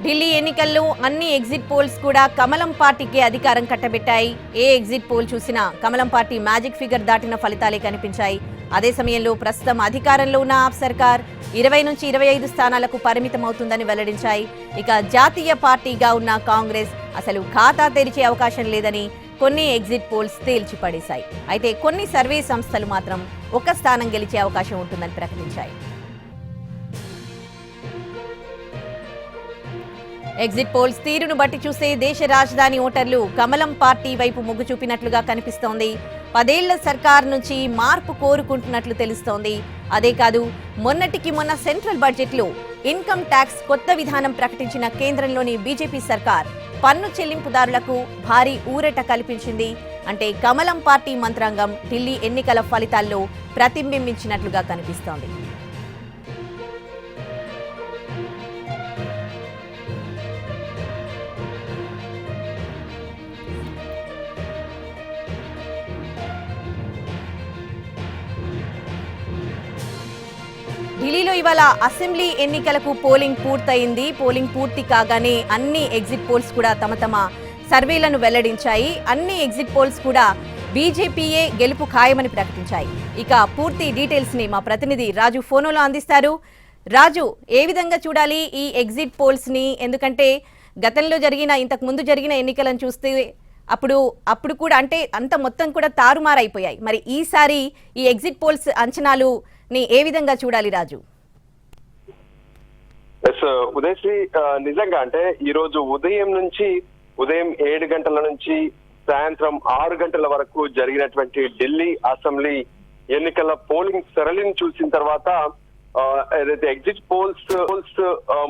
ఢిల్లీ ఎన్నికల్లో అన్ని exit polls కూడా కమలం పార్టీకి అధికారం కట్టబెట్టాయి. ఏ ఎగ్జిట్ పోల్ చూసినా కమలం పార్టీ మ్యాజిక్ ఫిగర్ దాటిన ఫలితాలే కనిపించాయి. అదే సమయంలో ప్రస్తుతం అధికారంలో ఉన్న ఆప్ సర్కార్ 20 నుంచి 25 స్థానాలకు పరిమితమవుతుందని వెల్లడించాయి. ఇక జాతీయ పార్టీగా ఉన్న కాంగ్రెస్ అసలు ఖాతా తెరిచే అవకాశం లేదని కొన్ని ఎగ్జిట్ పోల్స్ తేల్చి పడేశాయి. అయితే కొన్ని సర్వే సంస్థలు మాత్రం ఒక స్థానం గెలిచే అవకాశం ఉంటుందని ప్రకటించాయి. ఎగ్జిట్ పోల్స్ తీరును బట్టి చూస్తే దేశ రాజధాని ఓటర్లు కమలం పార్టీ వైపు మొగ్గు చూపినట్లుగా కనిపిస్తోంది. 10 ఏళ్ల సర్కార్ నుంచి మార్పు కోరుకుంటున్నట్లు తెలుస్తోంది. అదే కాదు, మొన్నటికి మొన్న సెంట్రల్ బడ్జెట్లో ఇన్కమ్ ట్యాక్స్ కొత్త విధానం ప్రకటించిన కేంద్రంలోని బీజేపీ సర్కార్ పన్ను చెల్లింపుదారులకు భారీ ఊరట కల్పించింది. అంటే కమలం పార్టీ మంత్రాంగం ఢిల్లీ ఎన్నికల ఫలితాల్లో ప్రతిబింబించినట్లుగా కనిపిస్తోంది. ఢిల్లీలో ఇవాళ అసెంబ్లీ ఎన్నికలకు పోలింగ్ పూర్తయింది. పోలింగ్ పూర్తి కాగానే అన్ని ఎగ్జిట్ పోల్స్ కూడా తమ తమ సర్వేలను వెల్లడించాయి. అన్ని ఎగ్జిట్ పోల్స్ కూడా బీజేపీయే గెలుపు ఖాయమని ప్రకటించాయి. ఇక పూర్తి డీటెయిల్స్ ని మా ప్రతినిధి రాజు ఫోన్లో అందిస్తారు. రాజు, ఏ విధంగా చూడాలి ఈ ఎగ్జిట్ పోల్స్ ని? ఎందుకంటే గతంలో ఇంతకు ముందు జరిగిన ఎన్నికలను చూస్తే అప్పుడు కూడా అంటే అంత మొత్తం కూడా తారుమారైపోయాయి. మరి ఈసారి ఈ ఎగ్జిట్ పోల్స్ అంచనాలు ఏ విధంగా చూడాలి రాజు? ఉదయశ్రీ, నిజంగా అంటే ఈ రోజు ఉదయం 7 గంటల నుంచి సాయంత్రం 6 గంటల వరకు జరిగినటువంటి ఢిల్లీ అసెంబ్లీ ఎన్నికల పోలింగ్ సరళిని చూసిన తర్వాత ఏదైతే ఎగ్జిట్ పోల్స్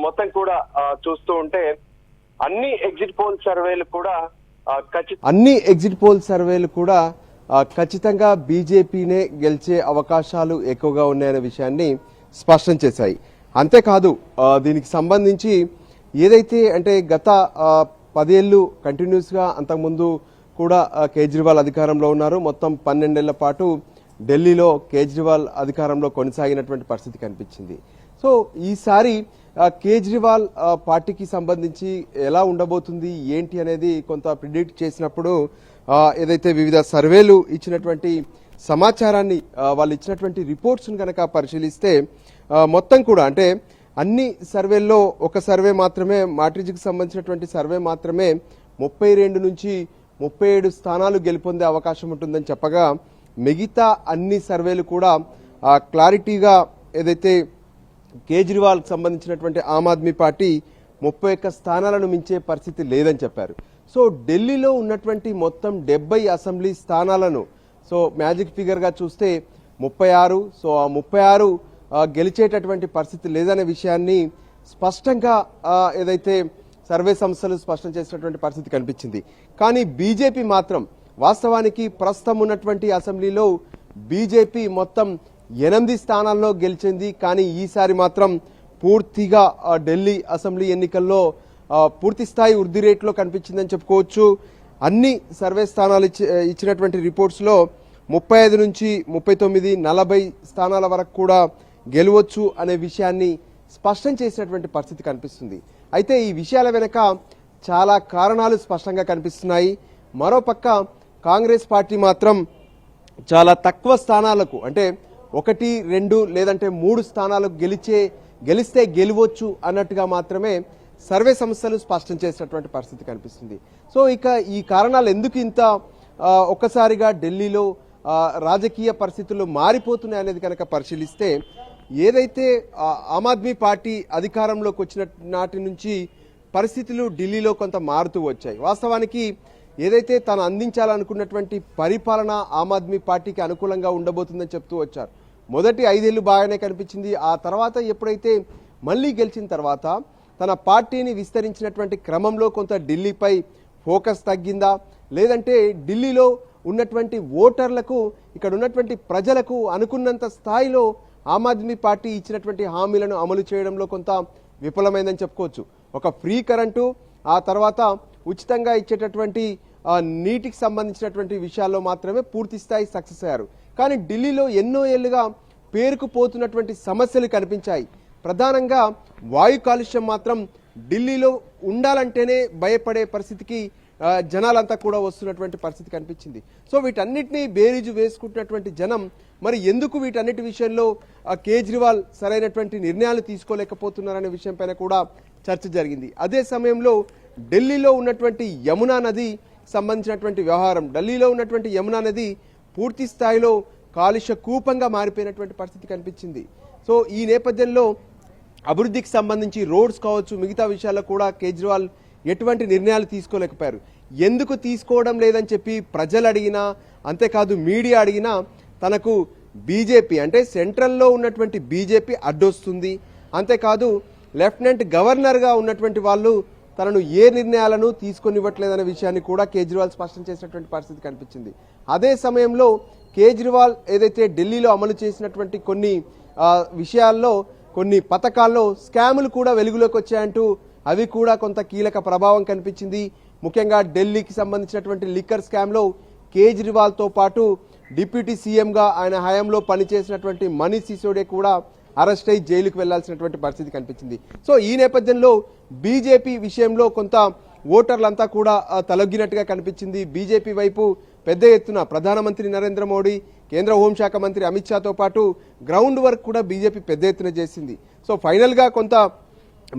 మొత్తం కూడా చూస్తూ ఉంటే అన్ని ఎగ్జిట్ పోల్ సర్వేలు కూడా ఖచ్చితంగా బీజేపీనే గెలిచే అవకాశాలు ఎక్కువగా ఉన్నాయనే విషయాన్ని స్పష్టం చేశాయి. అంతేకాదు, దీనికి సంబంధించి ఏదైతే అంటే గత 10 ఏళ్లు కంటిన్యూస్ గా అంతకుముందు కూడా కేజ్రీవాల్ అధికారంలో ఉన్నారు. మొత్తం 12 ఏళ్ల పాటు ఢిల్లీలో కేజ్రీవాల్ అధికారంలో కొనసాగినటువంటి పరిస్థితి కనిపించింది. సో ఈసారి కేజ్రీవాల్ పార్టీకి సంబంధించి ఎలా ఉండబోతుంది ఏంటి అనేది కొంత ప్రిడిక్ట్ చేసినప్పుడు ఏదైతే వివిధ సర్వేలు ఇచ్చినటువంటి సమాచారాన్ని వాళ్ళు ఇచ్చినటువంటి రిపోర్ట్స్ కనుక పరిశీలిస్తే మొత్తం కూడా అంటే అన్ని సర్వేల్లో ఒక సర్వే మాత్రమే, మాట్రిజ్కి సంబంధించినటువంటి సర్వే మాత్రమే 32 నుంచి 37 స్థానాలు గెలుపొందే అవకాశం ఉంటుందని చెప్పగా మిగతా అన్ని సర్వేలు కూడా క్లారిటీగా ఏదైతే కేజ్రీవాల్ సంబంధించినటువంటి ఆమ్ ఆద్మీ పార్టీ 31 స్థానాలను మించే పరిస్థితి లేదని చెప్పారు. సో ఢిల్లీలో ఉన్నటువంటి మొత్తం 70 అసెంబ్లీ స్థానాలను మ్యాజిక్ ఫిగర్ గా చూస్తే 36. సో ఆ 36 గెలిచేటటువంటి పరిస్థితి లేదనే విషయాన్ని స్పష్టంగా ఏదైతే సర్వే సంస్థలు స్పష్టం చేసినటువంటి పరిస్థితి కనిపించింది. కానీ బీజేపీ మాత్రం వాస్తవానికి ప్రస్తుతం ఉన్నటువంటి అసెంబ్లీలో బీజేపీ మొత్తం 8 స్థానాల్లో గెలిచింది. కానీ ఈసారి మాత్రం పూర్తిగా ఢిల్లీ అసెంబ్లీ ఎన్నికల్లో పూర్తి స్థాయి వృద్ధి రేట్లో కనిపించిందని చెప్పుకోవచ్చు. అన్ని సర్వే స్థానాలు ఇచ్చినటువంటి రిపోర్ట్స్ లో 35 నుంచి 39, 40 స్థానాల వరకు కూడా గెలవచ్చు అనే విషయాన్ని స్పష్టం చేసినటువంటి పరిస్థితి కనిపిస్తుంది. అయితే ఈ విషయాల వెనుక చాలా కారణాలు స్పష్టంగా కనిపిస్తున్నాయి. మరోపక్క కాంగ్రెస్ పార్టీ మాత్రం చాలా తక్కువ స్థానాలకు అంటే 1, 2 లేదంటే 3 స్థానాలకు గెలిస్తే గెలవచ్చు అన్నట్టుగా మాత్రమే సర్వే సంస్థలు స్పష్టం చేసినటువంటి పరిస్థితి కనిపిస్తుంది. సో ఇక ఈ కారణాలు ఎందుకు ఇంత ఒక్కసారిగా ఢిల్లీలో రాజకీయ పరిస్థితులు మారిపోతున్నాయి అనేది కనుక పరిశీలిస్తే ఏదైతే ఆమ్ ఆద్మీ పార్టీ అధికారంలోకి వచ్చిన నాటి నుంచి పరిస్థితులు ఢిల్లీలో కొంత మారుతూ వచ్చాయి. వాస్తవానికి ఏదైతే తాను అందించాలనుకున్నటువంటి పరిపాలన ఆమ్ ఆద్మీ పార్టీకి అనుకూలంగా ఉండబోతుందని చెప్తూ వచ్చారు. మొదటి 5 ఏళ్లు బాగానే కనిపించింది. ఆ తర్వాత ఎప్పుడైతే మళ్లీ గెలిచిన తర్వాత తన పార్టీని విస్తరించినటువంటి క్రమంలో కొంత ఢిల్లీపై ఫోకస్ తగ్గిందా, లేదంటే ఢిల్లీలో ఉన్నటువంటి ఓటర్లకు ఇక్కడ ఉన్నటువంటి ప్రజలకు అనుకున్నంత స్థాయిలో ఆమ్ ఆద్మీ పార్టీ ఇచ్చినటువంటి హామీలను అమలు చేయడంలో కొంత విఫలమైందని చెప్పుకోవచ్చు. ఒక ఫ్రీ కరెంటు, ఆ తర్వాత ఉచితంగా ఇచ్చేటటువంటి నీటికి సంబంధించినటువంటి విషయాల్లో మాత్రమే పూర్తి స్థాయి సక్సెస్ అయ్యారు. కానీ ఢిల్లీలో ఎన్నో ఏళ్లుగా పేరుకుపోతున్నటువంటి సమస్యలు కనిపించాయి. ప్రధానంగా వాయు కాలుష్యం మాత్రం ఢిల్లీలో ఉండాలంటేనే భయపడే పరిస్థితికి జనాలంతా కూడా వస్తున్నటువంటి పరిస్థితి కనిపించింది. సో వీటన్నిటినీ బేరీజు వేసుకుంటున్నటువంటి జనం మరి ఎందుకు వీటన్నిటి విషయంలో కేజ్రీవాల్ సరైనటువంటి నిర్ణయాలు తీసుకోలేకపోతున్నారనే విషయం పైన కూడా చర్చ జరిగింది. అదే సమయంలో ఢిల్లీలో ఉన్నటువంటి యమునా నది సంబంధించినటువంటి వ్యవహారం, ఢిల్లీలో ఉన్నటువంటి యమునా నది పూర్తి స్థాయిలో కాలుష్య కూపంగా మారిపోయినటువంటి పరిస్థితి కనిపించింది. సో ఈ నేపథ్యంలో అభివృద్ధికి సంబంధించి రోడ్స్ కావచ్చు, మిగతా విషయాల్లో కూడా కేజ్రీవాల్ ఎటువంటి నిర్ణయాలు తీసుకోలేకపోయారు. ఎందుకు తీసుకోవడం లేదని చెప్పి ప్రజలు అడిగినా, అంతేకాదు మీడియా అడిగినా తనకు బీజేపీ అంటే సెంట్రల్లో ఉన్నటువంటి బీజేపీ అడ్డొస్తుంది, అంతేకాదు లెఫ్టినెంట్ గవర్నర్గా ఉన్నటువంటి వాళ్ళు తనను ఏ నిర్ణయాలను తీసుకొనివ్వట్లేదనే విషయాన్ని కూడా కేజ్రీవాల్ స్పష్టం చేసినటువంటి పరిస్థితి కనిపించింది. అదే సమయంలో కేజ్రీవాల్ ఏదైతే ఢిల్లీలో అమలు చేసినటువంటి కొన్ని విషయాల్లో, కొన్ని పథకాల్లో స్కాములు కూడా వెలుగులోకి వచ్చాయంటూ అవి కూడా కొంత కీలక ప్రభావం కనిపించింది. ముఖ్యంగా ఢిల్లీకి సంబంధించినటువంటి లిక్కర్ స్కామ్లో కేజ్రీవాల్తో పాటు డిప్యూటీ సీఎంగా ఆయన హయాంలో పనిచేసినటువంటి మనీష్ సిసోడియా కూడా అరెస్ట్ అయి జైలుకు వెళ్లాల్సినటువంటి పరిస్థితి కనిపించింది. సో ఈ నేపథ్యంలో బీజేపీ విషయంలో కొంత ఓటర్లంతా కూడా తలొగ్గినట్టుగా కనిపించింది. బీజేపీ వైపు పెద్ద ఎత్తున ప్రధానమంత్రి నరేంద్ర మోడీ, కేంద్ర హోంశాఖ మంత్రి అమిత్ షాతో పాటు గ్రౌండ్ వర్క్ కూడా బీజేపీ పెద్ద ఎత్తున చేసింది. సో ఫైనల్గా కొంత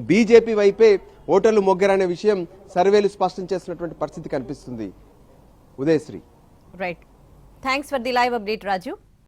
బీజేపీ వైపే ఓటర్లు మొగ్గరనే విషయం సర్వేలు స్పష్టం చేస్తున్నటువంటి పరిస్థితి కనిపిస్తుంది. Udayasri. Right, thanks for the live update Raju.